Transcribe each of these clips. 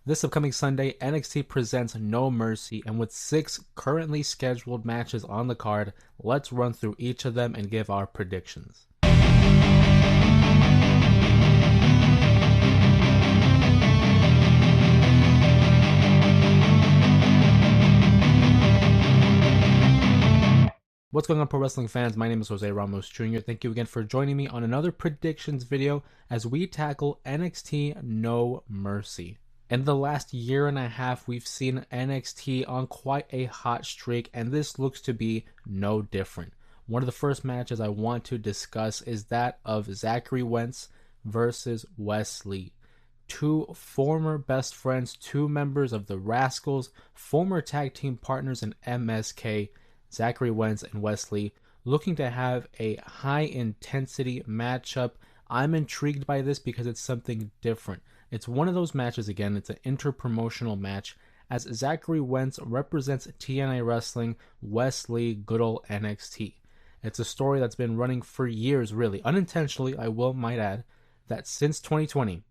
This upcoming Sunday, NXT presents No Mercy, and with 6 currently scheduled matches on the card, let's run through each of them and give our predictions. What's going on, pro wrestling fans? My name is Jose Ramos Jr. Thank you again for joining me on another predictions video as we tackle NXT No Mercy. In the last year and a half, we've seen NXT on quite a hot streak, and this looks to be no different. One of the first matches I want to discuss is that of Zachary Wentz versus Wes Lee. Two former best friends, two members of the Rascals, former tag team partners in MSK, Zachary Wentz and Wes Lee, looking to have a high intensity matchup. I'm intrigued by this because it's something different. It's one of those matches, again, it's an interpromotional match, as Zachary Wentz represents TNA Wrestling, Wes Lee, good old NXT. It's a story that's been running for years, really, unintentionally, I might add, that since 2020,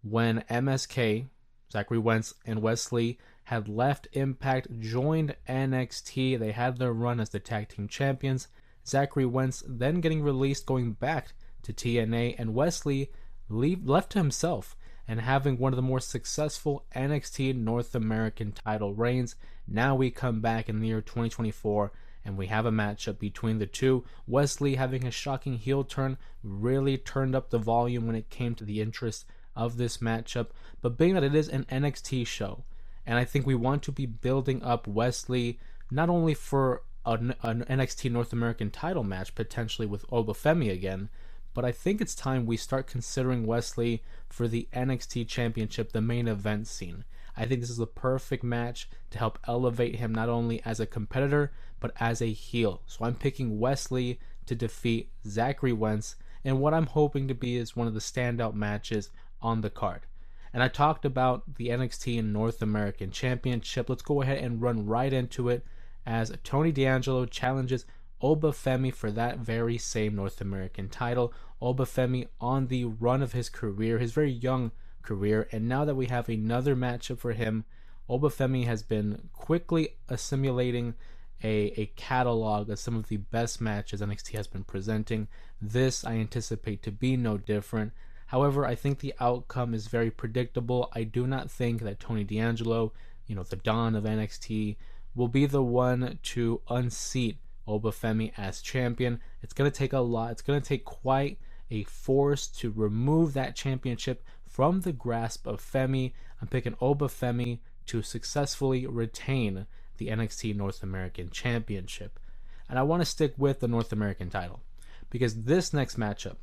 when MSK, Zachary Wentz and Wes Lee, had left Impact, joined NXT. They had their run as the tag team champions. Zachary Wentz then getting released, going back to TNA, and Wes Lee left to himself and having one of the more successful NXT North American title reigns. Now we come back in the year 2024 and we have a matchup between the two. Wes Lee, having a shocking heel turn, really turned up the volume when it came to the interest of this matchup. But being that it is an NXT show, and I think we want to be building up Wes Lee not only for an NXT North American title match, potentially with Femi again, but I think it's time we start considering Wes Lee for the NXT Championship, the main event scene. I think this is the perfect match to help elevate him not only as a competitor, but as a heel. So I'm picking Wes Lee to defeat Zachary Wentz in what I'm hoping to be is one of the standout matches on the card. And I talked about the NXT North American Championship. Let's go ahead and run right into it as Tony D'Angelo challenges Femi for that very same North American title. Femi on the run of his career, his very young career, and now that we have another matchup for him, Femi has been quickly assimilating a catalog of some of the best matches NXT has been presenting. This I anticipate to be no different. However, I think the outcome is very predictable. I do not think that Tony D'Angelo, the Don of NXT, will be the one to unseat Femi as champion. It's going to take a lot. It's going to take quite a force to remove that championship from the grasp of Femi. I'm picking Femi to successfully retain the NXT North American Championship. And I want to stick with the North American title because this next matchup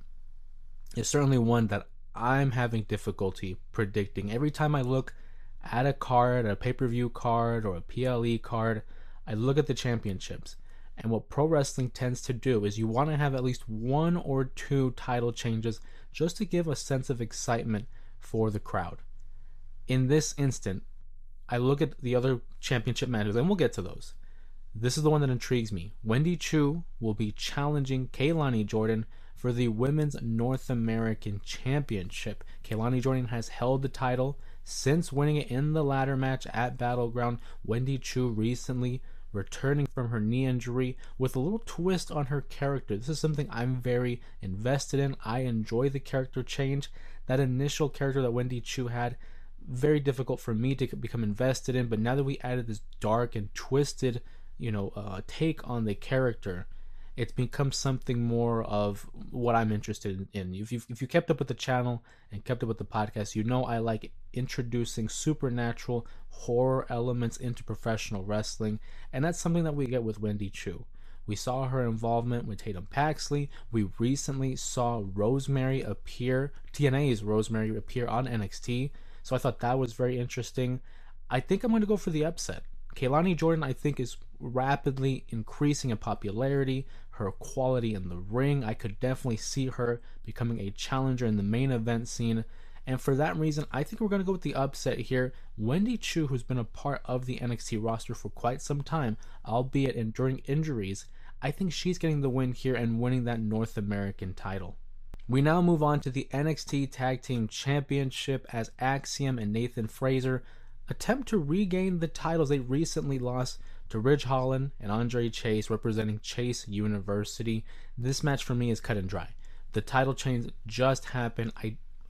is certainly one that I'm having difficulty predicting. Every time I look at a card, a pay-per-view card, or a PLE card, I look at the championships. And what pro wrestling tends to do is you want to have at least one or two title changes just to give a sense of excitement for the crowd. In this instant, I look at the other championship matches, and we'll get to those. This is the one that intrigues me. Wendy Choo will be challenging Kelani Jordan for the Women's North American Championship. Kelani Jordan has held the title since winning it in the ladder match at Battleground. Wendy Choo recently returning from her knee injury with a little twist on her character. This is something I'm very invested in. I enjoy the character change. That initial character that Wendy Choo had, very difficult for me to become invested in, but now that we added this dark and twisted take on the character, it's become something more of what I'm interested in. If you kept up with the channel and kept up with the podcast, I like introducing supernatural horror elements into professional wrestling, and that's something that we get with Wendy Choo. We saw her involvement with Tatum Paxley. We recently saw Rosemary appear, TNA's Rosemary appear on NXT, so I thought that was very interesting. I think I'm going to go for the upset. Kelani Jordan, I think, is rapidly increasing in popularity, her quality in the ring. I could definitely see her becoming a challenger in the main event scene. And for that reason, I think we're going to go with the upset here. Wendy Choo, who's been a part of the NXT roster for quite some time, albeit enduring injuries, I think she's getting the win here and winning that North American title. We now move on to the NXT Tag Team Championship as Axiom and Nathan Frazer attempt to regain the titles they recently lost to Ridge Holland and Andre Chase, representing Chase University. This match for me is cut and dry. The title change just happened.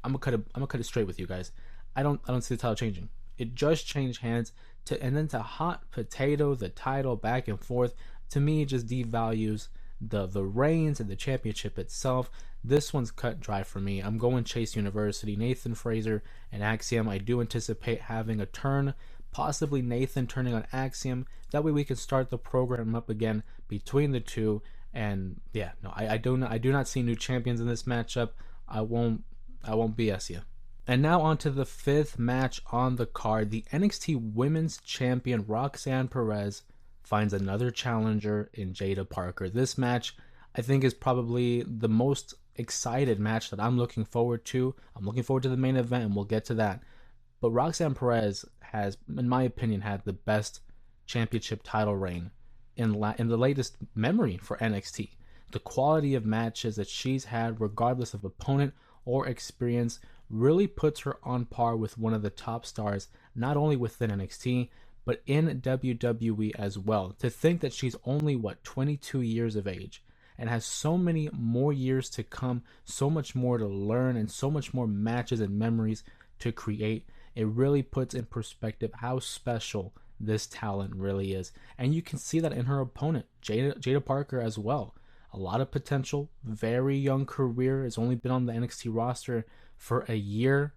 I'm gonna cut it straight with you guys. I don't see the title changing. It just changed hands and then to hot potato the title back and forth. To me, it just devalues the reigns and the championship itself. This one's cut dry for me. I'm going Chase University, Nathan Frazer, and Axiom. I do anticipate having a turn, possibly Nathan turning on Axiom. That way we can start the program up again between the two. And yeah, no, I do not see new champions in this matchup. I won't BS you. And now on to the fifth match on the card. The NXT Women's Champion Roxanne Perez finds another challenger in Jaida Parker. This match, I think, is probably the most excited match that I'm looking forward to. I'm looking forward to the main event, and we'll get to that. But Roxanne Perez has, in my opinion, had the best championship title reign in the latest memory for NXT. The quality of matches that she's had, regardless of opponent or experience, really puts her on par with one of the top stars, not only within NXT, but in WWE as well. To think that she's only, 22 years of age and has so many more years to come, so much more to learn, and so much more matches and memories to create, it really puts in perspective how special this talent really is. And you can see that in her opponent, Jaida Parker, as well. A lot of potential, very young career, has only been on the NXT roster for a year.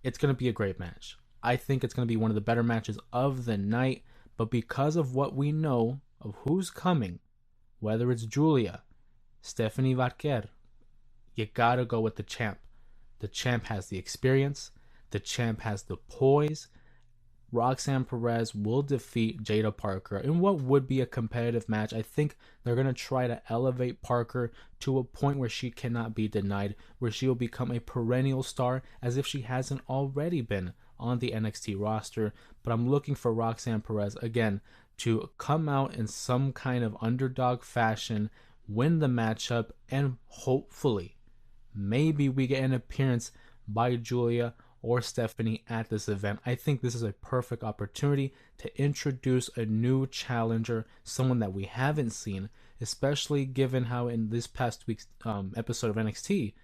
It's going to be a great match. I think it's going to be one of the better matches of the night, but because of what we know of who's coming, whether it's Giulia, Stephanie Varquer, you gotta go with the champ. The champ has the experience, the champ has the poise. Roxanne Perez will defeat Jaida Parker in what would be a competitive match. I think they're going to try to elevate Parker to a point where she cannot be denied, where she will become a perennial star as if she hasn't already been on the NXT roster. But I'm looking for Roxanne Perez, again, to come out in some kind of underdog fashion, win the matchup, and hopefully, maybe we get an appearance by Giulia or Stephanie at this event. I think this is a perfect opportunity to introduce a new challenger, someone that we haven't seen, especially given how in this past week's episode of NXT,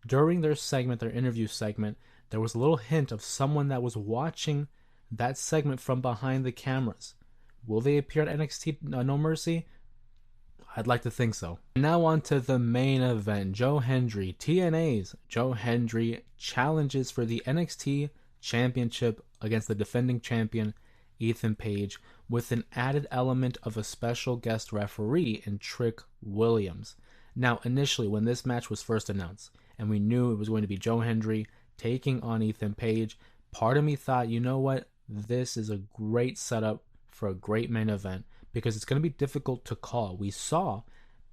during their interview segment, there was a little hint of someone that was watching that segment from behind the cameras. Will they appear at NXT No Mercy? I'd like to think so. Now on to the main event. TNA's Joe Hendry challenges for the NXT Championship against the defending champion Ethan Page, with an added element of a special guest referee in Trick Williams. Now, initially, when this match was first announced, and we knew it was going to be Joe Hendry taking on Ethan Page, part of me thought, you know what? This is a great setup for a great main event, because it's going to be difficult to call. We saw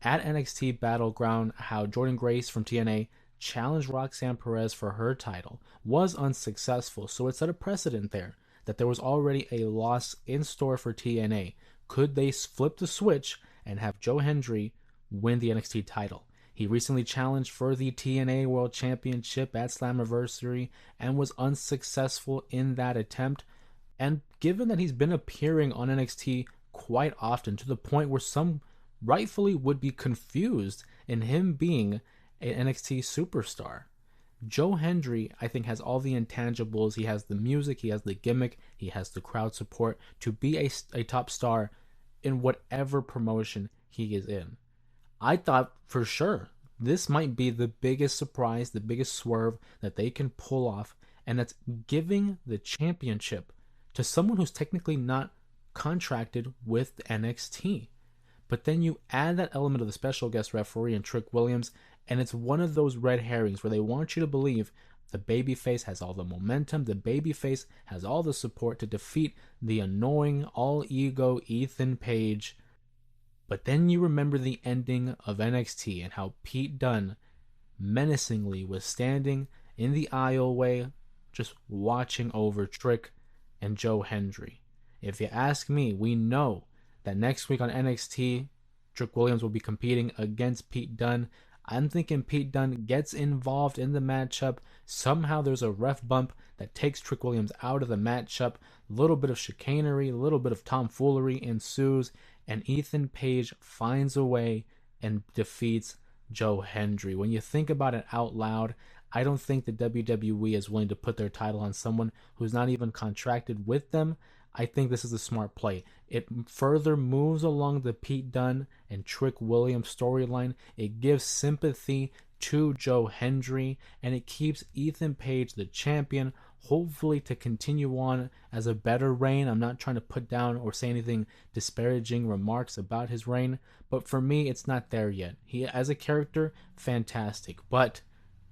at NXT Battleground how Jordynne Grace from TNA challenged Roxanne Perez for her title, was unsuccessful, so it set a precedent there that there was already a loss in store for TNA. Could they flip the switch and have Joe Hendry win the NXT title? He recently challenged for the TNA World Championship at Slammiversary and was unsuccessful in that attempt. And given that he's been appearing on NXT quite often, to the point where some rightfully would be confused in him being an NXT superstar, Joe Hendry, I think, has all the intangibles. He has the music, he has the gimmick, he has the crowd support to be a top star in whatever promotion he is in. I thought for sure this might be the biggest surprise, the biggest swerve that they can pull off, and that's giving the championship to someone who's technically not contracted with NXT. But then you add that element of the special guest referee and Trick Williams, and it's one of those red herrings where they want you to believe the babyface has all the momentum, the babyface has all the support to defeat the annoying, all-ego Ethan Page. But then you remember the ending of NXT and how Pete Dunne menacingly was standing in the aisleway just watching over Trick and Joe Hendry. If you ask me, we know that next week on NXT, Trick Williams will be competing against Pete Dunne. I'm thinking Pete Dunne gets involved in the matchup. Somehow there's a ref bump that takes Trick Williams out of the matchup. A little bit of chicanery, a little bit of tomfoolery ensues, and Ethan Page finds a way and defeats Joe Hendry. When you think about it out loud, I don't think the WWE is willing to put their title on someone who's not even contracted with them. I think this is a smart play. It further moves along the Pete Dunne and Trick Williams storyline. It gives sympathy to Joe Hendry, and it keeps Ethan Page the champion, hopefully to continue on as a better reign. I'm not trying to put down or say anything disparaging remarks about his reign, but for me, it's not there yet. He, as a character, fantastic, but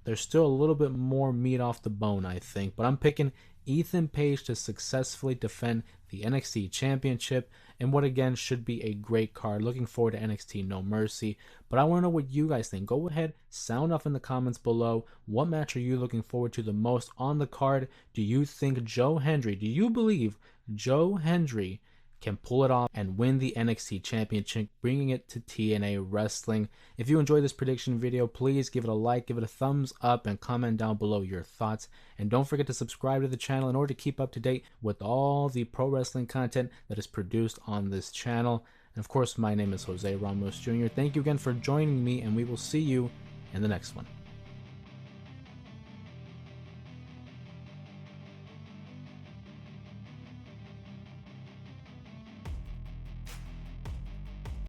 there's still a little bit more meat off the bone, I think. But I'm picking Ethan Page to successfully defend the NXT Championship and what again should be a great card. Looking forward to NXT No Mercy. But I want to know what you guys think. Go ahead, sound off in the comments below. What match are you looking forward to the most on the card? Do you think Joe Hendry, do you believe Joe Hendry can pull it off and win the NXT Championship, bringing it to TNA Wrestling? If you enjoyed this prediction video, please give it a like, give it a thumbs up, and comment down below your thoughts. And don't forget to subscribe to the channel in order to keep up to date with all the pro wrestling content that is produced on this channel. And of course, my name is Jose Ramos Jr. Thank you again for joining me, and we will see you in the next one.